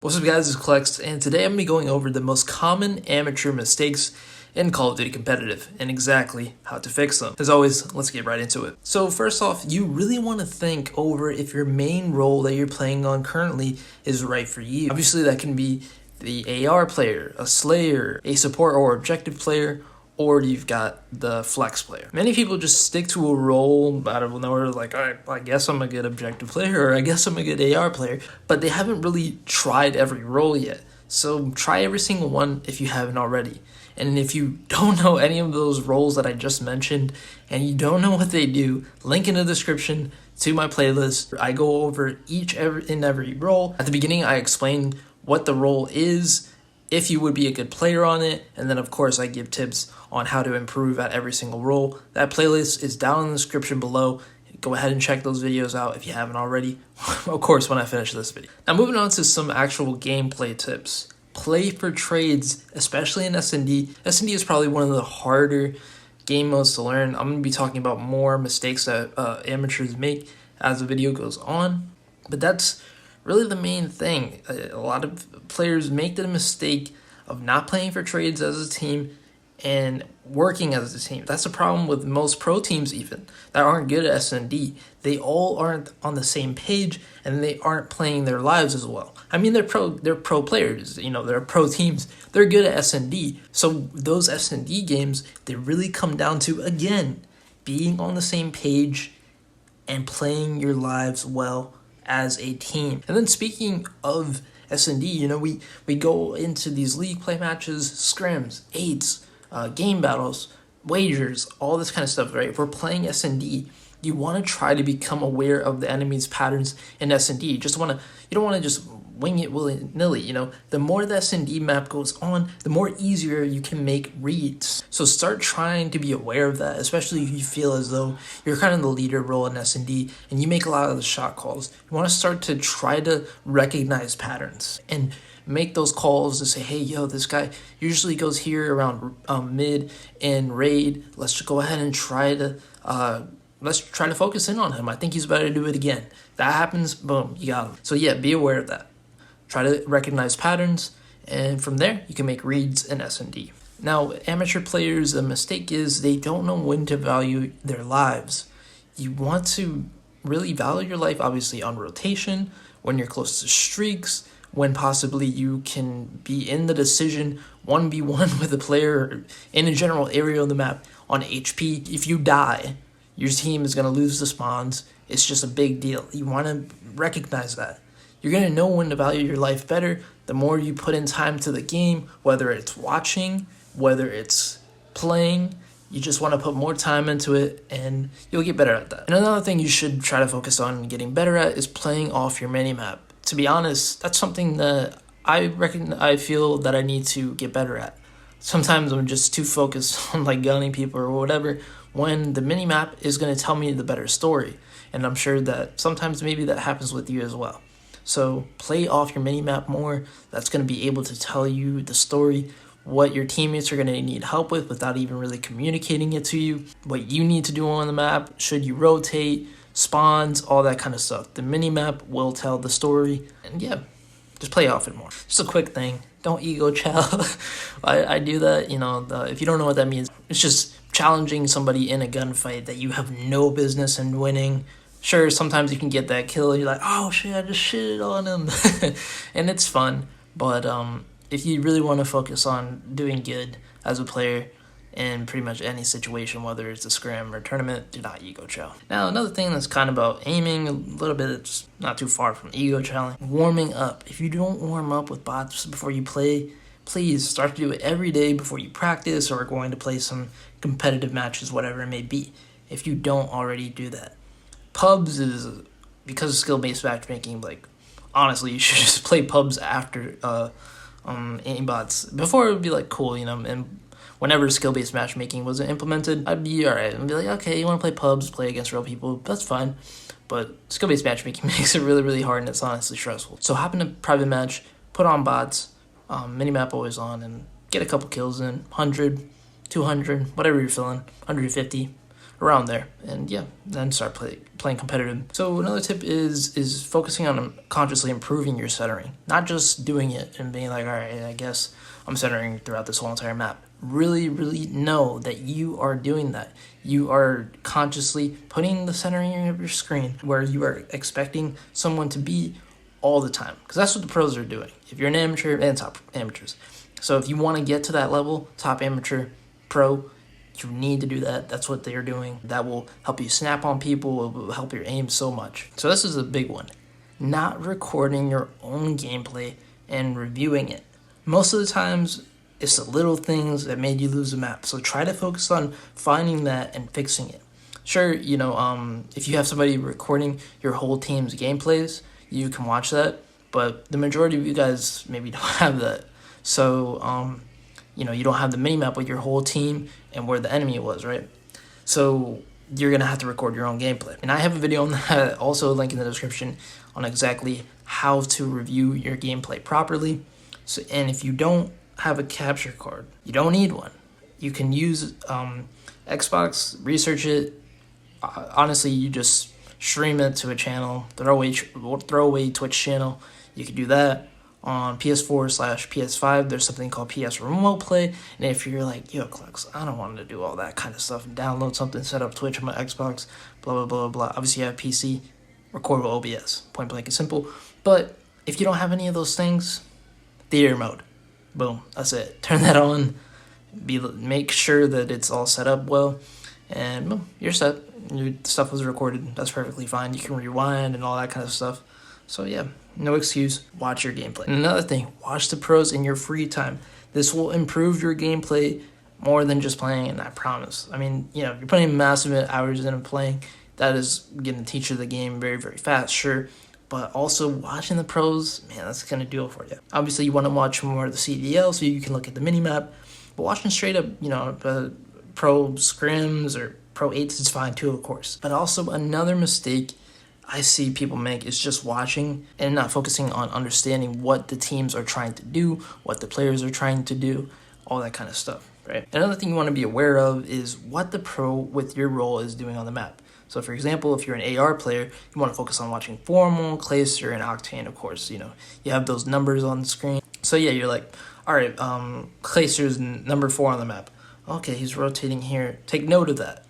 What's up guys, it's Klex, and today I'm going to be going over the most common amateur mistakes in Call of Duty Competitive, and exactly how to fix them. As always, let's get right into it. So first off, you really want to think over if your main role that you're playing on currently is right for you. Obviously that can be the AR player, a Slayer, a support or objective player, or you've got the flex player. Many people just stick to a role out of nowhere, like, all right, I guess I'm a good objective player, or I guess I'm a good AR player, but they haven't really tried every role yet. So try every single one if you haven't already. And if you don't know any of those roles that I just mentioned, and you don't know what they do, link in the description to my playlist. I go over every role. At the beginning, I explain what the role is, if you would be a good player on it, and then of course I give tips on how to improve at every single role. That playlist is down in the description below. Go ahead and check those videos out if you haven't already, of course, when I finish this video. Now moving on to some actual gameplay tips. Play for trades, especially in S&D. S&D is probably one of the harder game modes to learn. I'm going to be talking about more mistakes that amateurs make as the video goes on, but that's really the main thing. A lot of players make the mistake of not playing for trades as a team and working as a team. That's a problem with most pro teams even that aren't good at S&D. They all aren't on the same page and they aren't playing their lives as well. I mean, they're pro players, you know, they're pro teams. They're good at S&D. So those S&D games, they really come down to, again, being on the same page and playing your lives well as a team. And then speaking of S&D, you know, we go into these league play matches, scrims, 8s, game battles, wagers, all this kind of stuff, right? If we're playing S&D, you want to try to become aware of the enemy's patterns in S&D. You don't want to just wing it willy-nilly, you know. The more the S&D map goes on, the more easier you can make reads. So start trying to be aware of that, especially if you feel as though you're kind of the leader role in S&D and you make a lot of the shot calls. You want to start to try to recognize patterns and make those calls to say, hey, yo, this guy usually goes here around mid and raid. Let's just go ahead and try to focus in on him. I think he's about to do it again. That happens, boom, you got him. So yeah, be aware of that. Try to recognize patterns, and from there, you can make reads in S&D. Now, amateur players, the mistake is they don't know when to value their lives. You want to really value your life, obviously, on rotation, when you're close to streaks, when possibly you can be in the decision 1v1 with a player in a general area of the map on HP. If you die, your team is going to lose the spawns. It's just a big deal. You want to recognize that. You're going to know when to value your life better the more you put in time to the game, whether it's watching, whether it's playing. You just want to put more time into it and you'll get better at that. And another thing you should try to focus on getting better at is playing off your minimap. To be honest, that's something that I feel that I need to get better at. Sometimes I'm just too focused on like gunning people or whatever, when the minimap is going to tell me the better story. And I'm sure that sometimes maybe that happens with you as well. So play off your minimap more. That's going to be able to tell you the story, what your teammates are going to need help with without even really communicating it to you, what you need to do on the map, should you rotate, spawns, all that kind of stuff. The minimap will tell the story, and yeah, just play off it more. Just a quick thing, don't ego chow. I do that, you know, if you don't know what that means, it's just challenging somebody in a gunfight that you have no business in winning. Sure, sometimes you can get that kill, you're like, oh shit, I just shitted on him, and it's fun, but if you really want to focus on doing good as a player in pretty much any situation, whether it's a scrim or tournament, do not ego chow. Now, another thing that's kind of about aiming, a little bit, it's not too far from ego chowing, warming up. If you don't warm up with bots before you play, please start to do it every day before you practice or are going to play some competitive matches, whatever it may be, if you don't already do that. Pubs is, because of skill-based matchmaking, like, honestly, you should just play pubs after aimbots. Before, it would be, like, cool, you know, and whenever skill-based matchmaking was implemented, I'd be alright. I'd be like, okay, you want to play pubs, play against real people, that's fine. But skill-based matchmaking makes it really, really hard, and it's honestly stressful. So hop in a private match, put on bots, minimap always on, and get a couple kills in, 100, 200, whatever you're feeling, 150. around there, and yeah, then start playing competitive. So another tip is focusing on consciously improving your centering, not just doing it and being like, all right, I guess I'm centering throughout this whole entire map. Really, really know that you are doing that. You are consciously putting the centering of your screen where you are expecting someone to be all the time, because that's what the pros are doing. If you're an amateur and top amateurs, so if you want to get to that level, top amateur, pro, you need to do that. That's what they're doing. That will help you snap on people. It will help your aim so much. So this is a big one. Not recording your own gameplay and reviewing it. Most of the times, it's the little things that made you lose the map. So try to focus on finding that and fixing it. Sure, if you have somebody recording your whole team's gameplays, you can watch that. But the majority of you guys maybe don't have that. So, you don't have the mini-map with your whole team and where the enemy was, right? So you're going to have to record your own gameplay. And I have a video on that, also a link in the description, on exactly how to review your gameplay properly. So, and if you don't have a capture card, you don't need one. You can use Xbox, research it. Honestly, you just stream it to a channel, throwaway Twitch channel. You could do that. On PS4/PS5, there's something called PS Remote Play, and if you're like, yo, Clux, I don't want to do all that kind of stuff and download something, set up Twitch on my Xbox, blah, blah, blah, blah. Obviously, you have PC, record with OBS, point blank and simple. But if you don't have any of those things, theater mode, boom, that's it. Turn that on, make sure that it's all set up well, and boom, you're set. Your stuff was recorded. That's perfectly fine. You can rewind and all that kind of stuff. So yeah, no excuse. Watch your gameplay. And another thing, watch the pros in your free time. This will improve your gameplay more than just playing, and I promise. I mean, you're putting massive hours into playing. That is going to teach you the game very, very fast, sure. But also watching the pros, man, that's going to do it for you. Obviously, you want to watch more of the CDL so you can look at the mini-map. But watching straight up, pro scrims or pro 8s is fine too, of course. But also another mistake I see people make is just watching and not focusing on understanding what the teams are trying to do, what the players are trying to do, all that kind of stuff, right? Another thing you want to be aware of is what the pro with your role is doing on the map. So for example, if you're an AR player, you want to focus on watching Formal, Clayster, and Octane, of course. You have those numbers on the screen. So yeah, you're like, all right, Clayster's number 4 on the map. Okay, he's rotating here. Take note of that.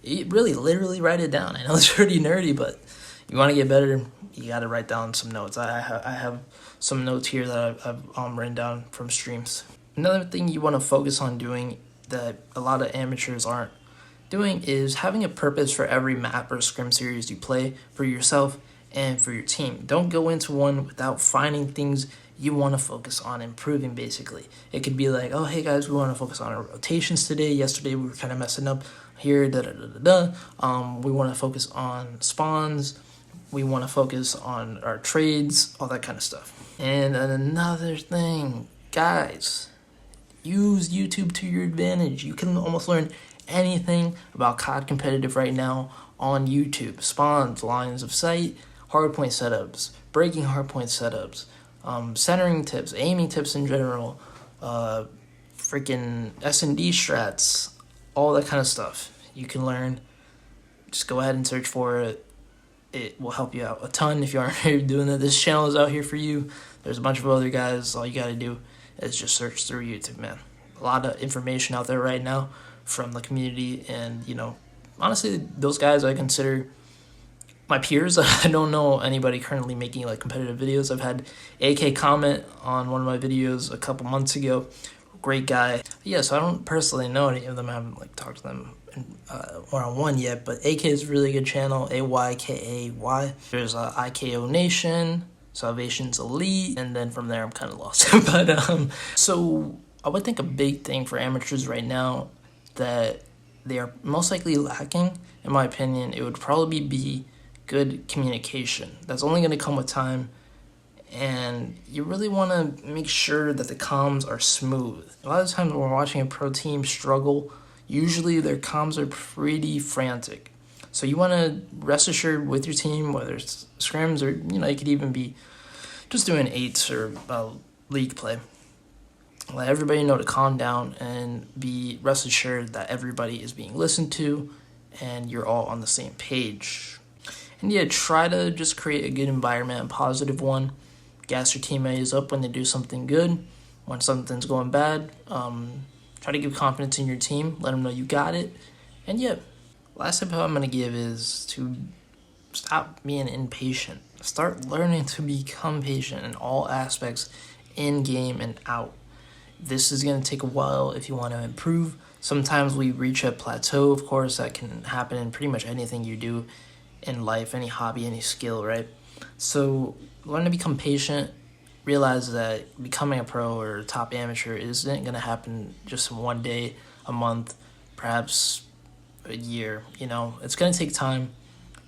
You really literally write it down. I know it's pretty nerdy, but you want to get better, you got to write down some notes. I have some notes here that I've written down from streams. Another thing you want to focus on doing that a lot of amateurs aren't doing is having a purpose for every map or scrim series you play for yourself and for your team. Don't go into one without finding things you want to focus on improving, basically. It could be like, oh, hey guys, we want to focus on our rotations today. Yesterday we were kind of messing up here, we want to focus on spawns. We want to focus on our trades, all that kind of stuff. And another thing, guys, use YouTube to your advantage. You can almost learn anything about COD competitive right now on YouTube. Spawns, lines of sight, hardpoint setups, breaking hardpoint setups, centering tips, aiming tips in general, freaking S&D strats, all that kind of stuff. You can learn. Just go ahead and search for it. It will help you out a ton if you aren't already doing it. This channel is out here for you. There's a bunch of other guys. All you got to do is just search through YouTube, man. A lot of information out there right now from the community. And, honestly, those guys I consider my peers. I don't know anybody currently making competitive videos. I've had AK comment on one of my videos a couple months ago. Great guy. Yeah, so I don't personally know any of them. I haven't talked to them one-on-one yet, but AK is a really good channel, AYKAY. There's IKO Nation, Salvation's Elite, and then from there I'm kind of lost. But so I would think a big thing for amateurs right now that they are most likely lacking, in my opinion, it would probably be good communication. That's only going to come with time, and you really want to make sure that the comms are smooth. A lot of times when we're watching a pro team struggle, usually their comms are pretty frantic. So you want to rest assured with your team, whether it's scrims or, you could even be just doing 8s or league play. Let everybody know to calm down and be rest assured that everybody is being listened to and you're all on the same page. And yeah, try to just create a good environment, a positive one. Gas your teammates up when they do something good. When something's going bad, try to give confidence in your team. Let them know you got it. And yeah, last tip I'm going to give is to stop being impatient. Start learning to become patient in all aspects, in game and out. This is going to take a while if you want to improve. Sometimes we reach a plateau, of course, that can happen in pretty much anything you do in life, any hobby, any skill, right? So learn to become patient. Realize that becoming a pro or top amateur isn't going to happen just in one day, a month, perhaps a year. It's going to take time.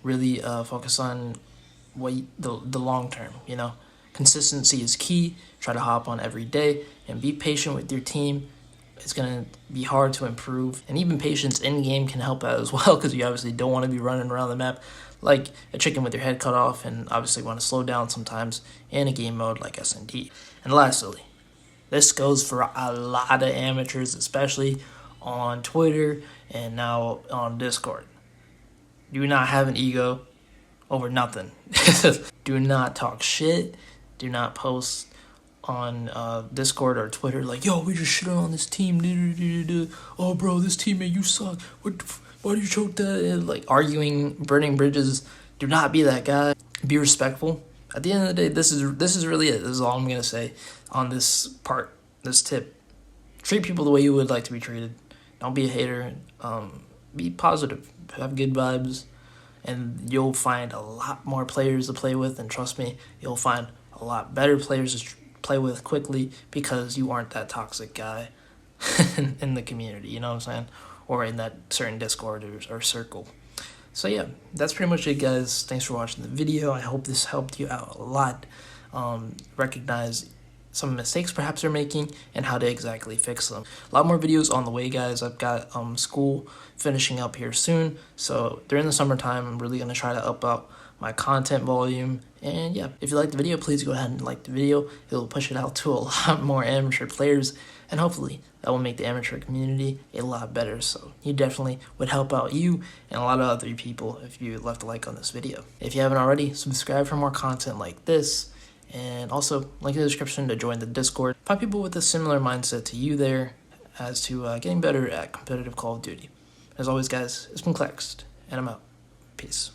Really focus on the long term. Consistency is key. Try to hop on every day and be patient with your team. It's going to be hard to improve, and even patience in game can help out as well, because you obviously don't want to be running around the map like a chicken with your head cut off, and obviously want to slow down sometimes in a game mode like S&D. And lastly, this goes for a lot of amateurs, especially on Twitter and now on Discord. Do not have an ego over nothing. Do not talk shit. Do not post on Discord or Twitter like, yo, we just shit on this team. Oh, bro, this teammate, you suck. Why do you choke that? Like arguing, burning bridges. Do not be that guy. Be respectful. At the end of the day, this is really it. This is all I'm gonna say on this part, this tip. Treat people the way you would like to be treated. Don't be a hater. Be positive. Have good vibes, and you'll find a lot more players to play with. And trust me, you'll find a lot better players to play with quickly, because you aren't that toxic guy in the community. You know what I'm saying? Or in that certain Discord or circle. So yeah, that's pretty much it, guys. Thanks for watching the video. I hope this helped you out a lot. Recognize some mistakes perhaps you're making and how to exactly fix them. A lot more videos on the way, guys. I've got school finishing up here soon, so during the summertime I'm really going to try to up out my content volume. And yeah, if you like the video, please go ahead and like the video. It'll push it out to a lot more amateur players, and hopefully that will make the amateur community a lot better. So you definitely would help out you and a lot of other people if you left a like on this video. If you haven't already, subscribe for more content like this, and also link in the description to join the Discord. Find people with a similar mindset to you there as to getting better at competitive Call of Duty. As always, guys, it's been Clexed, and I'm out. Peace.